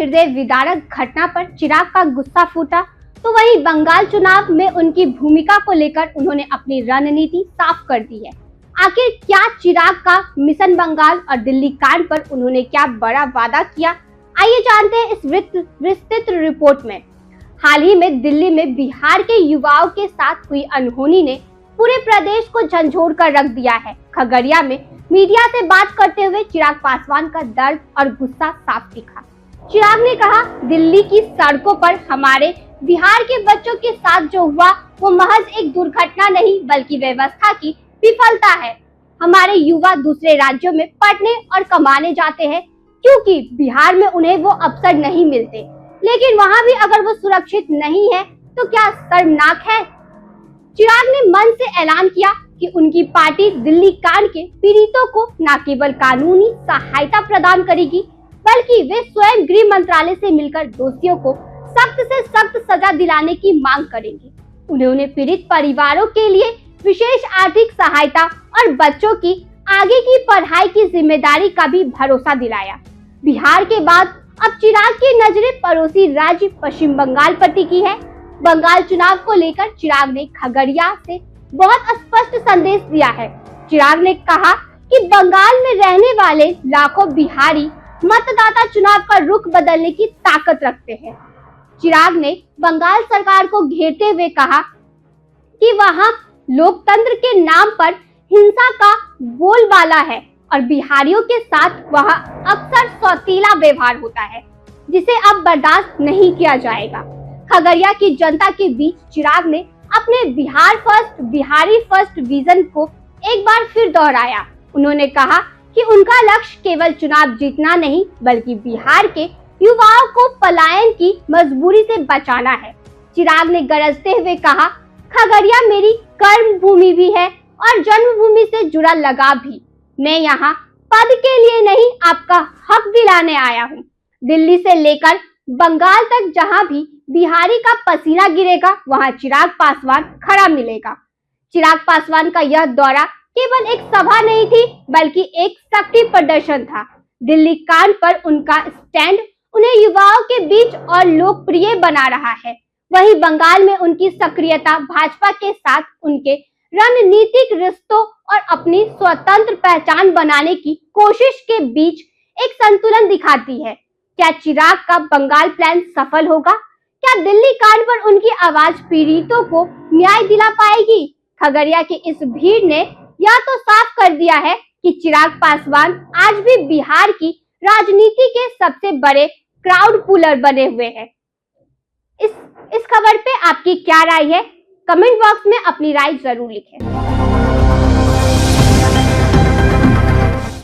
हृदय विदारक घटना पर चिराग का गुस्सा फूटा, तो वहीं बंगाल चुनाव में उनकी भूमिका को लेकर उन्होंने अपनी रणनीति साफ कर दी है। आखिर क्या चिराग का मिशन बंगाल और दिल्ली कांड पर उन्होंने क्या बड़ा वादा किया, आइए जानते हैं इस विस्तृत रिपोर्ट में। हाल ही में दिल्ली में बिहार के युवाओं के साथ हुई अनहोनी ने पूरे प्रदेश को झंझोर कर रख दिया है। खगड़िया में मीडिया से बात करते हुए चिराग पासवान का दर्द और गुस्सा साफ दिखा। चिराग ने कहा, दिल्ली की सड़कों पर हमारे बिहार के बच्चों के साथ जो हुआ वो महज एक दुर्घटना नहीं बल्कि व्यवस्था की विफलता है। हमारे युवा दूसरे राज्यों में पढ़ने और कमाने जाते हैं क्योंकि बिहार में उन्हें वो अवसर नहीं मिलते, लेकिन वहाँ भी अगर वो सुरक्षित नहीं है तो क्या शर्मनाक है। चिराग ने मन से ऐलान किया कि उनकी पार्टी दिल्ली कांड के पीड़ितों को न केवल कानूनी सहायता प्रदान करेगी बल्कि वे स्वयं गृह मंत्रालय से मिलकर दोषियों को सख्त से सख्त सजा दिलाने की मांग करेंगे। उन्होंने पीड़ित परिवारों के लिए विशेष आर्थिक सहायता और बच्चों की आगे की पढ़ाई की जिम्मेदारी का भी भरोसा दिलाया। बिहार के बाद अब चिराग की नजरें पड़ोसी राज्य पश्चिम बंगाल पर टिकी है। बंगाल चुनाव को लेकर चिराग ने खगड़िया से बहुत स्पष्ट संदेश दिया है। चिराग ने कहा कि बंगाल में रहने वाले लाखों बिहारी मतदाता चुनाव का रुख बदलने की ताकत रखते हैं। चिराग ने बंगाल सरकार को घेरते हुए कहा कि वहां लोकतंत्र के नाम पर हिंसा का बोलबाला है और बिहारियों के साथ वहां अक्सर सौतीला व्यवहार होता है जिसे अब बर्दाश्त नहीं किया जाएगा। खगड़िया की जनता के बीच चिराग ने अपने Bihar first Bihari first vision को एक बार फिर दोहराया। उन्होंने कहा कि उनका लक्ष्य केवल चुनाव जीतना नहीं बल्कि बिहार के युवाओं को पलायन की मजबूरी से बचाना है। चिराग ने गरजते हुए कहा, खगड़िया मेरी कर्म भूमि भी है और जन्मभूमि से जुड़ा लगाव भी। मैं यहाँ पद के लिए नहीं आपका हक दिलाने आया हूँ। दिल्ली से लेकर बंगाल तक जहाँ भी बिहारी का पसीना गिरेगा वहाँ चिराग पासवान खड़ा मिलेगा। चिराग पासवान का यह दौरा केवल एक सभा नहीं थी बल्कि एक शक्ति प्रदर्शन था। दिल्ली कांड पर उनका स्टैंड उन्हें युवाओं के बीच और लोकप्रिय बना रहा है। वहीं बंगाल में उनकी सक्रियता भाजपा के साथ उनके रणनीतिक रिश्तों और अपनी स्वतंत्र पहचान बनाने की कोशिश के बीच एक संतुलन दिखाती है। क्या चिराग का बंगाल प्लान सफल होगा? क्या दिल्ली कांड पर उनकी आवाज पीड़ितों को न्याय दिला पाएगी? खगड़िया की इस भीड़ ने यह तो साफ कर दिया है कि चिराग पासवान आज भी बिहार की राजनीति के सबसे बड़े क्राउड पुलर बने हुए हैं। इस खबर पे आपकी क्या राय है? कमेंट बॉक्स में अपनी राय जरूर लिखें।